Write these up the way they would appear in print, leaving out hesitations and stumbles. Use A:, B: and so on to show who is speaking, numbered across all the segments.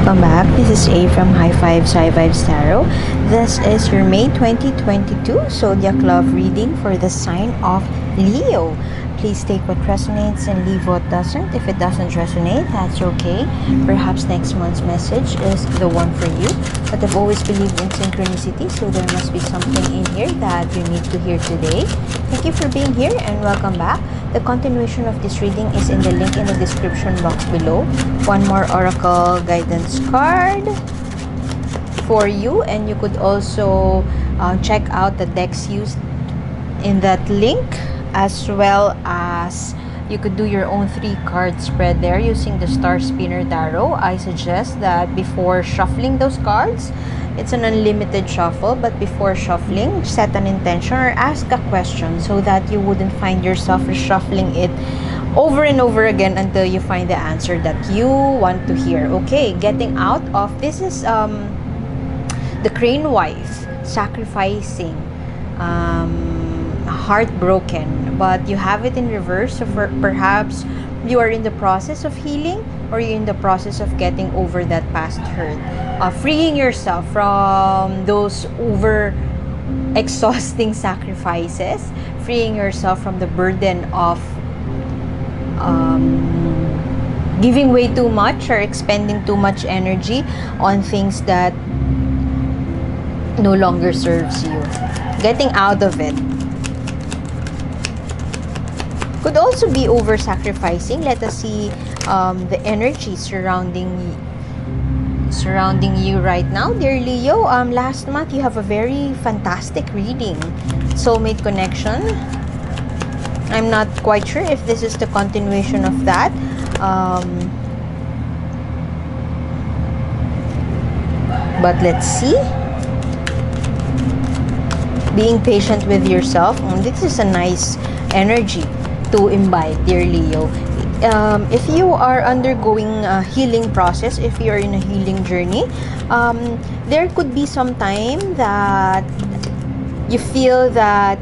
A: welcome back. This is A from High Five Sci Vibes Tarot. This is your May 2022 Zodiac Love reading for the sign of Leo. Please take what resonates and leave what doesn't. If it doesn't resonate, that's okay. Perhaps next month's message is the one for you. But I've always believed in synchronicity, so there must be something in here that you need to hear today. Thank you for being here and welcome back. The continuation of this reading is in the link in the description box below. One more Oracle guidance card for you, and you could also check out the decks used in that link, as well as you could do your own 3-card spread there using the Star Spinner Tarot. I suggest that before shuffling those cards, it's an unlimited shuffle, but before shuffling, set an intention or ask a question so that you wouldn't find yourself reshuffling it over and over again until you find the answer that you want to hear. Okay, getting out of this is the Crane Wife, sacrificing, heartbroken, but you have it in reverse. So perhaps you are in the process of healing, or you're in the process of getting over that past hurt, freeing yourself from those over exhausting sacrifices, freeing yourself from the burden of giving way too much or expending too much energy on things that no longer serves you. Getting out of it. Could also be over sacrificing. Let us see the energy surrounding you right now, dear Leo. Last month you have a very fantastic reading, soulmate connection. I'm not quite sure if this is the continuation of that. But let's see. Being patient with yourself. This is a nice energy to imbibe, dear Leo. If you are undergoing a healing process, if you're in a healing journey, there could be some time that you feel that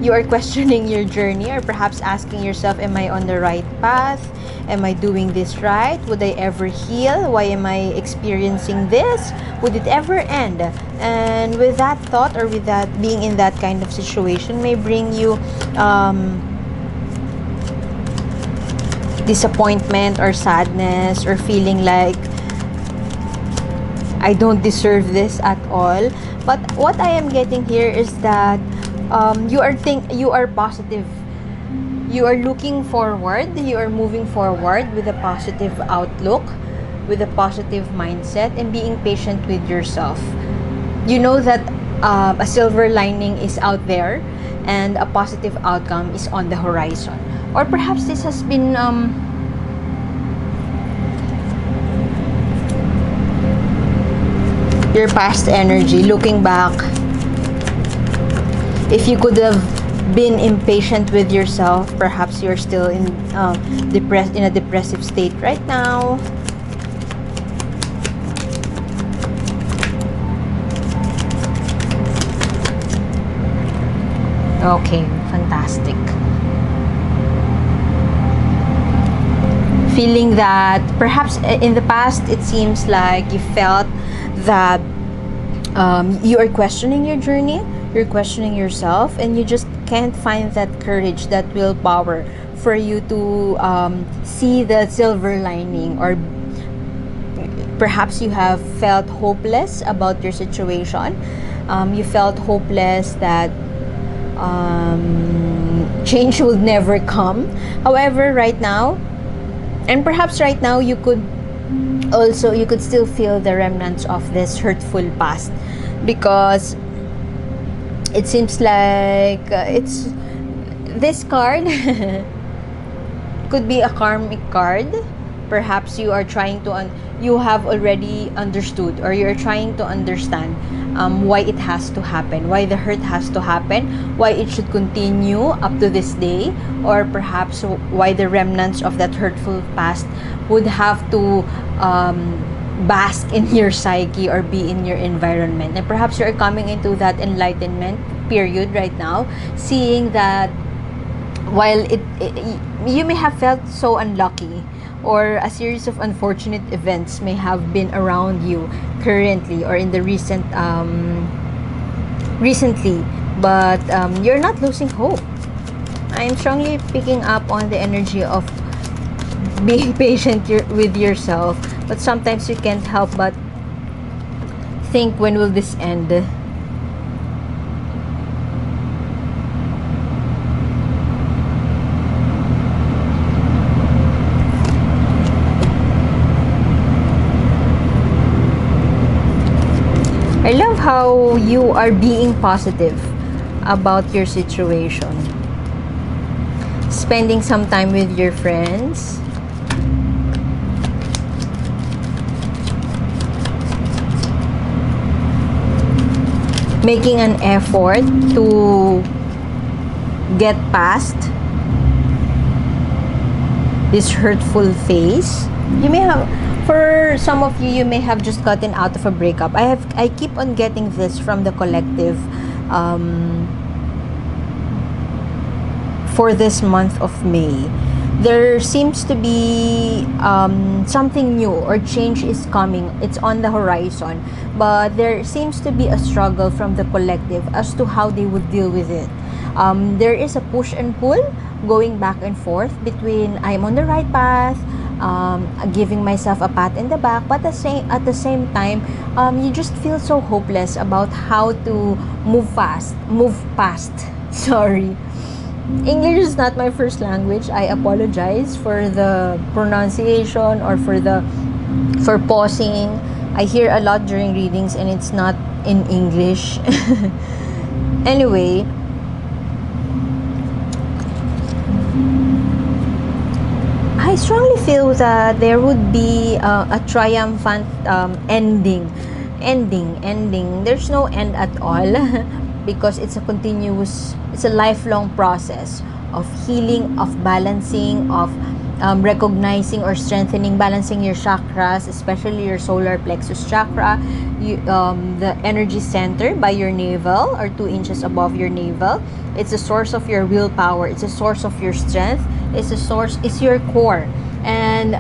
A: you are questioning your journey, or perhaps asking yourself, am I on the right path? Am I doing this right? Would I ever heal? Why am I experiencing this? Would it ever end? And with that thought, or with that being in that kind of situation, may bring you disappointment or sadness, or feeling like I don't deserve this at all. But what I am getting here is that you are positive. You are looking forward. You are moving forward with a positive outlook, with a positive mindset, and being patient with yourself. You know that a silver lining is out there, and a positive outcome is on the horizon. Or perhaps this has been your past energy. Looking back, if you could have been impatient with yourself, perhaps you're still in a depressive state right now. Okay, fantastic. Feeling that perhaps in the past it seems like you felt that you are questioning your journey, you're questioning yourself, and you just can't find that courage, that willpower for you to see the silver lining. Or perhaps you have felt hopeless about your situation. You felt hopeless that change will never come. However, right now, and perhaps right now, you could still feel the remnants of this hurtful past, because it seems like it's this card could be a karmic card. Perhaps you are trying to you have already understood, or you're trying to understand why it has to happen, why the hurt has to happen, why it should continue up to this day, or perhaps why the remnants of that hurtful past would have to bask in your psyche or be in your environment. And perhaps you're coming into that enlightenment period right now, seeing that while you may have felt so unlucky, or a series of unfortunate events may have been around you currently or in the recently, but you're not losing hope. I'm strongly picking up on the energy of being patient with yourself, but sometimes you can't help but think, when will this end? I love how you are being positive about your situation. Spending some time with your friends. Making an effort to get past this hurtful phase. You may have, for some of you, you may have just gotten out of a breakup. I keep on getting this from the collective for this month of May. There seems to be something new or change is coming. It's on the horizon, but there seems to be a struggle from the collective as to how they would deal with it. There is a push and pull going back and forth between I'm on the right path, giving myself a pat in the back, but at the same time, you just feel so hopeless about how to move past. Sorry. English is not my first language. I apologize for the pronunciation or for pausing. I hear a lot during readings and it's not in English. Anyway, I strongly feel that there would be a triumphant ending. There's no end at all because it's a lifelong process of healing, of balancing, of recognizing or strengthening, balancing your chakras, especially your solar plexus chakra, the energy center by your navel or 2 inches above your navel. It's a source of your willpower. It's a source of your strength. It's your core. And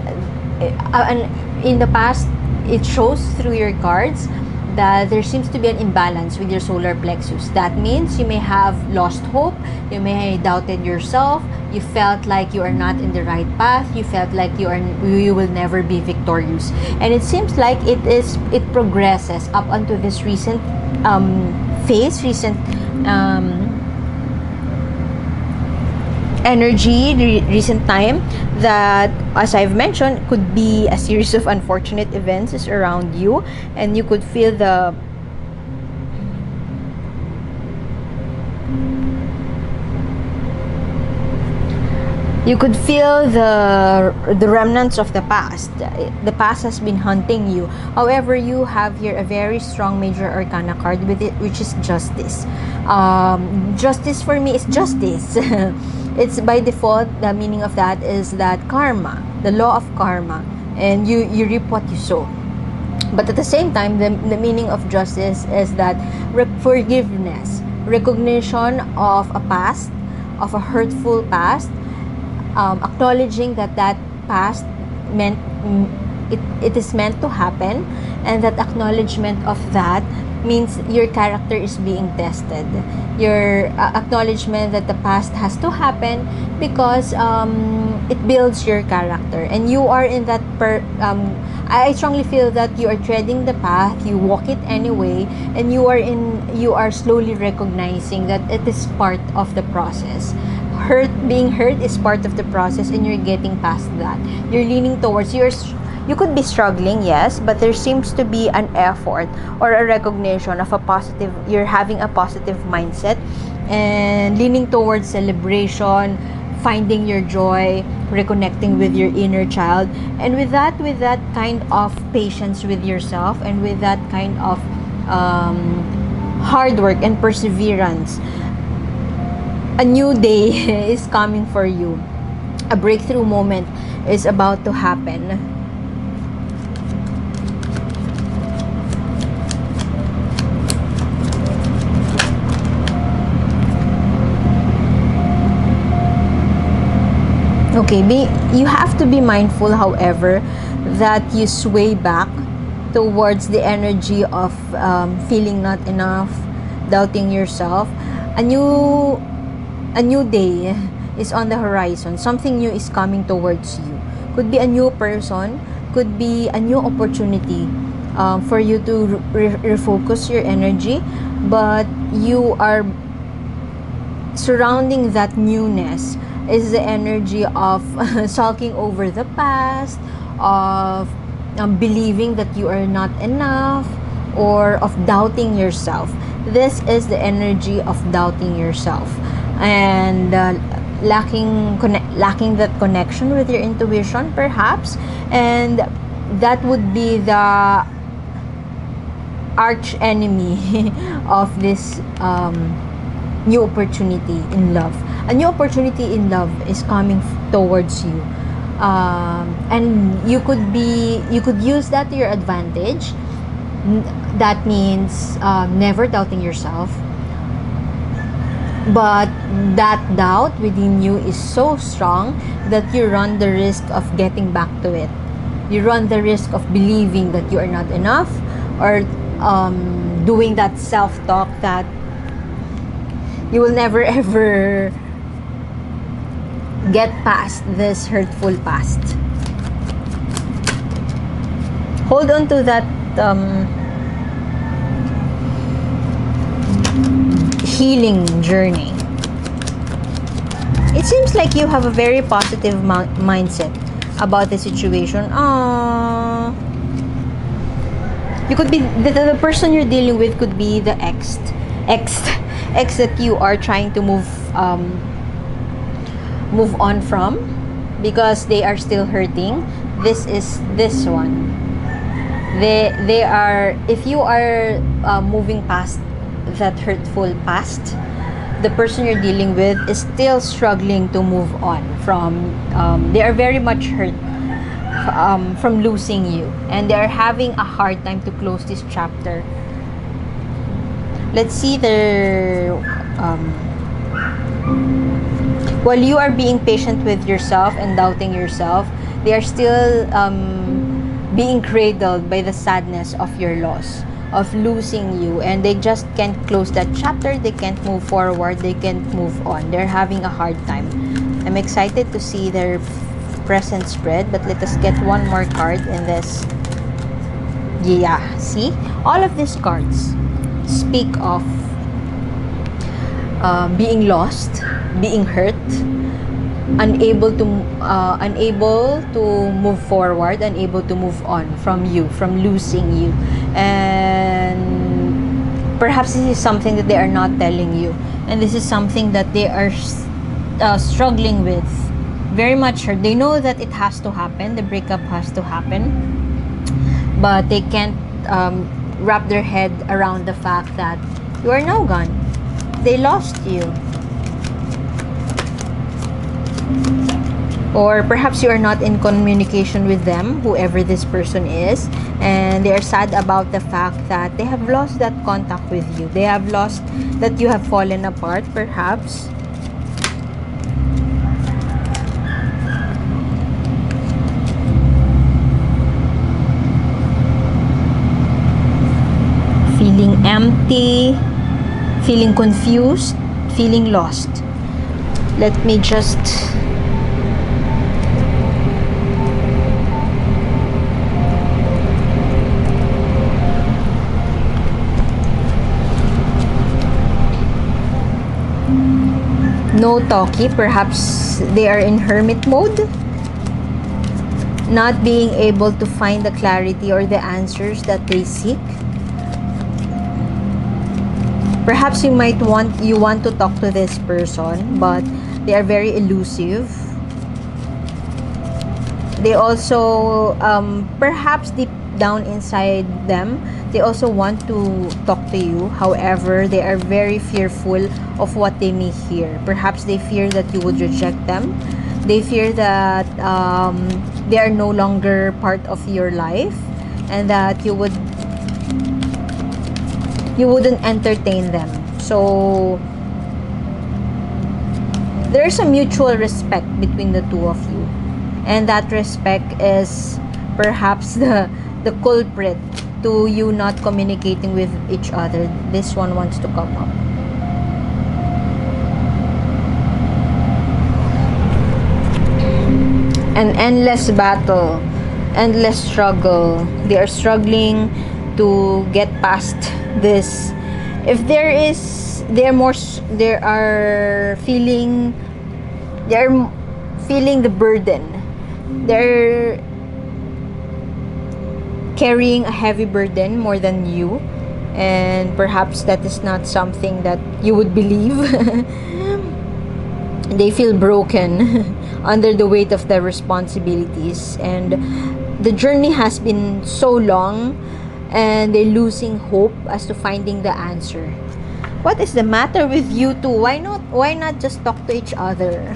A: in the past, it shows through your cards that there seems to be an imbalance with your solar plexus. That means you may have lost hope, you may have doubted yourself, you felt like you are not in the right path, you felt like you will never be victorious. And it seems like it progresses up unto this recent energy, recent time, that, as I've mentioned, could be a series of unfortunate events is around you, and you could feel the remnants of the past. The past has been hunting you. However, you have here a very strong major arcana card with it, which is justice. Justice for me is justice. It's by default, the meaning of that is that karma, the law of karma, and you reap what you sow. But at the same time, the meaning of justice is that forgiveness, recognition of a past, of a hurtful past, acknowledging that past it is meant to happen, and that acknowledgement of that means your character is being tested. Your acknowledgement that the past has to happen because it builds your character, and you are in that I strongly feel that you are treading the path, you walk it anyway, and you are slowly recognizing that it is part of the process. Being hurt is part of the process, and you're getting past that. You're leaning towards you could be struggling, yes, but there seems to be an effort or a recognition of you're having a positive mindset and leaning towards celebration, finding your joy, reconnecting with your inner child, and with that kind of patience with yourself, and with that kind of hard work and perseverance, a new day is coming for you. A breakthrough moment is about to happen. Okay, you have to be mindful, however, that you sway back towards the energy of feeling not enough, doubting yourself. A new day is on the horizon. Something new is coming towards you. Could be a new person, could be a new opportunity for you to refocus your energy, but you are surrounding that newness is the energy of sulking over the past, of believing that you are not enough, or of doubting yourself. This is the energy of doubting yourself, and lacking that connection with your intuition, perhaps. And that would be the arch enemy of this new opportunity in love. A new opportunity in love is coming towards you, and you could use that to your advantage. That means never doubting yourself, but that doubt within you is so strong that you run the risk of getting back to it. You run the risk of believing that you are not enough, or doing that self-talk that you will never ever get past this hurtful past. Hold on to that healing journey. It seems like you have a very positive mindset about the situation. You could be the person you're dealing with could be the ex that you are trying to move on from, because they are still hurting. This is this one. They are, if you are moving past that hurtful past, the person you're dealing with is still struggling to move on from, they are very much hurt from losing you, and they are having a hard time to close this chapter. Let's see their while you are being patient with yourself and doubting yourself, they are still being cradled by the sadness of your loss, of losing you, and they just can't close that chapter. They can't move forward, they can't move on. They're having a hard time. I'm excited to see their present spread, but let us get one more card in this. Yeah, see, all of these cards speak of being lost, being hurt, unable to move forward, unable to move on from you, from losing you. And perhaps this is something that they are not telling you, and this is something that they are struggling with, very much hurt. They know that it has to happen, the breakup has to happen, but they can't wrap their head around the fact that you are now gone. They lost you. Or perhaps you are not in communication with them, whoever this person is, and they are sad about the fact that they have lost that contact with you. They have lost that you have fallen apart, perhaps. Feeling empty, feeling confused, feeling lost. Let me just no talkie. Perhaps they are in hermit mode, not being able to find the clarity or the answers that they seek. Perhaps you want to talk to this person, but they are very elusive. They also perhaps deep down inside them, they also want to talk to you. However, they are very fearful of what they may hear. Perhaps they fear that you would reject them. They fear that they are no longer part of your life, and that you wouldn't entertain them. So there's a mutual respect between the two of you. and that respect is perhaps the culprit to you not communicating with each other. This one wants to come up. An endless battle, endless struggle. They are struggling to get past this. If there is, they're feeling the burden. They're carrying a heavy burden more than you, and perhaps that is not something that you would believe. They feel broken under the weight of their responsibilities, and the journey has been so long, and they're losing hope as to finding the answer. What is the matter with you two? Why not just talk to each other?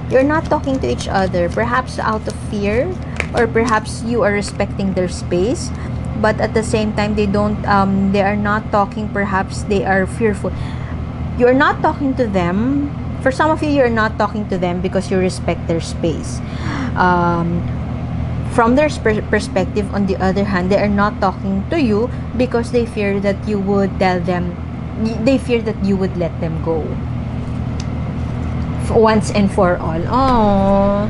A: You're not talking to each other, perhaps out of fear, or perhaps you are respecting their space, but at the same time they are not talking. Perhaps they are fearful. You're not talking to them. For some of you, you're not talking to them because you respect their space. From their perspective, on the other hand, they are not talking to you because they fear that you would tell them, they fear that you would let them go once and for all. Oh,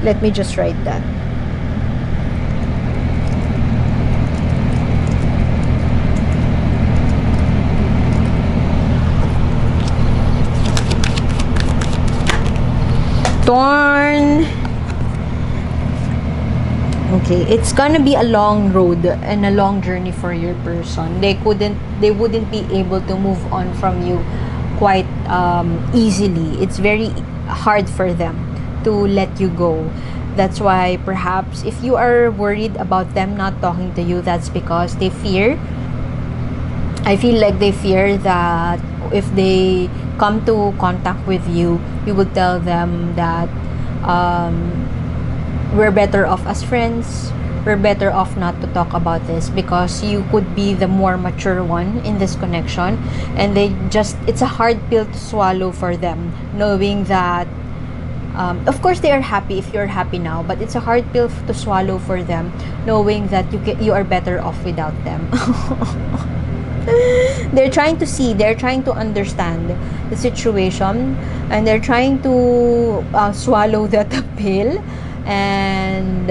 A: let me just write that. Torn. Okay, it's gonna be a long road and a long journey for your person. They wouldn't be able to move on from you quite easily. It's very hard for them to let you go. That's why perhaps if you are worried about them not talking to you, that's because they fear. I feel like they fear that if they come to contact with you, you would tell them that we're better off as friends. We're better off not to talk about this because you could be the more mature one in this connection, and it's a hard pill to swallow for them, knowing that of course they are happy if you're happy now, but it's a hard pill to swallow for them, knowing that you are better off without them. They're trying to understand the situation, and they're trying to swallow that pill and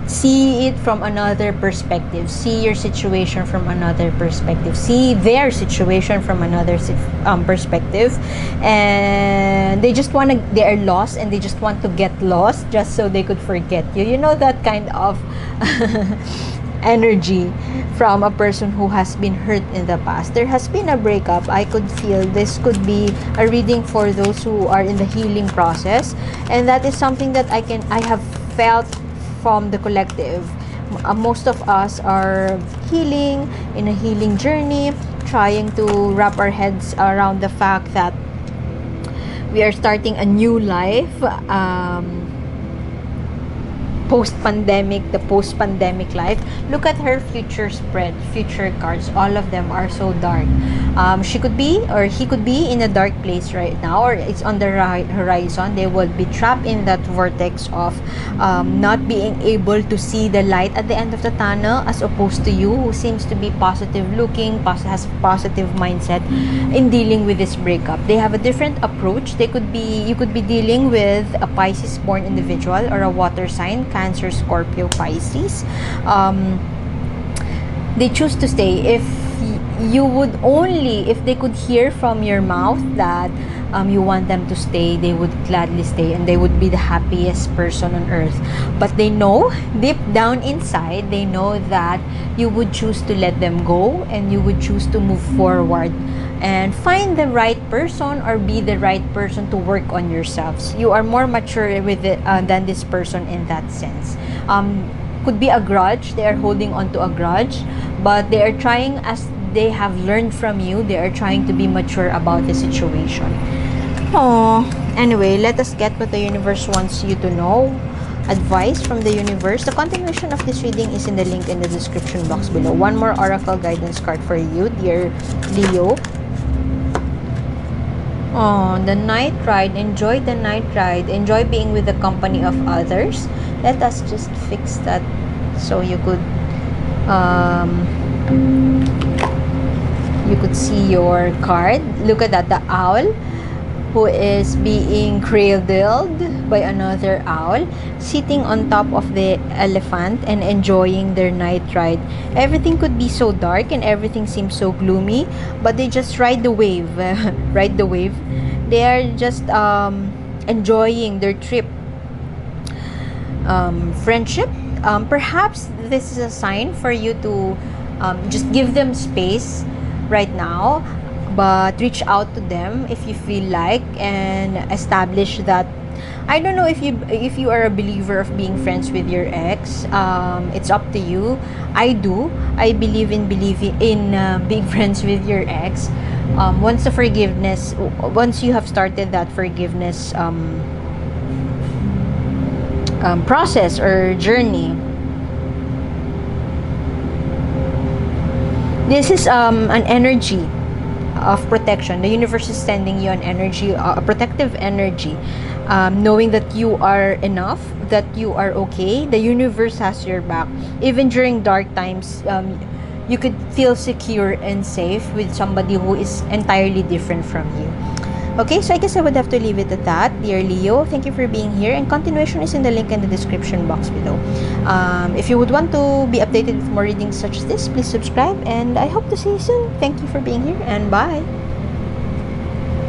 A: see it from another perspective, see your situation from another perspective, see their situation from another perspective, and they are lost, and they just want to get lost just so they could forget you. You know, that kind of energy from a person who has been hurt in the past. There has been a breakup. I could feel this could be a reading for those who are in the healing process, and that is something that I have felt from the collective. Most of us are healing, in a healing journey, trying to wrap our heads around the fact that we are starting a new life, the post-pandemic life. Look at her future cards. All of them are so dark. She could be, or he could be, in a dark place right now, or it's on the horizon. They will be trapped in that vortex of not being able to see the light at the end of the tunnel, as opposed to you, who seems to be positive looking, has positive mindset in dealing with this breakup. They have a different approach. You could be dealing with a Pisces born individual, or a water sign, Cancer, Scorpio, Pisces. They choose to stay. If they could hear from your mouth that you want them to stay, they would gladly stay, and they would be the happiest person on earth. But they know, deep down inside, they know that you would choose to let them go, and you would choose to move forward and find the right person, or be the right person to work on yourselves. You are more mature with it than this person in that sense. Could be a grudge. They are holding on to a grudge, but they are trying, as they have learned from you, they are trying to be mature about the situation. Oh, anyway, let us get what the universe wants you to know. Advice from the universe. The continuation of this reading is in the link in the description box below. One more oracle guidance card for you, dear Leo. Oh, the night ride. Enjoy the night ride. Enjoy being with the company of others. Let us just fix that so um, you could see your card. Look at that, the owl who is being cradled by another owl, sitting on top of the elephant and enjoying their night ride. Everything could be so dark and everything seems so gloomy, but they just ride the wave. Ride the wave. They are just enjoying their trip. Friendship. Perhaps this is a sign for you to just give them space right now, but reach out to them if you feel like, and establish that. I don't know if you are a believer of being friends with your ex. It's up to you. I do. I believe in being friends with your ex. Once you have started that forgiveness process or journey, this is an energy of protection. The universe is sending you an energy, a protective energy, knowing that you are enough, that you are okay. The universe has your back. Even during dark times, you could feel secure and safe with somebody who is entirely different from you. Okay, so I guess I would have to leave it at that. Dear Leo, thank you for being here, and continuation is in the link in the description box below. If you would want to be updated with more readings such as this, please subscribe, and I hope to see you soon. Thank you for being here, and bye.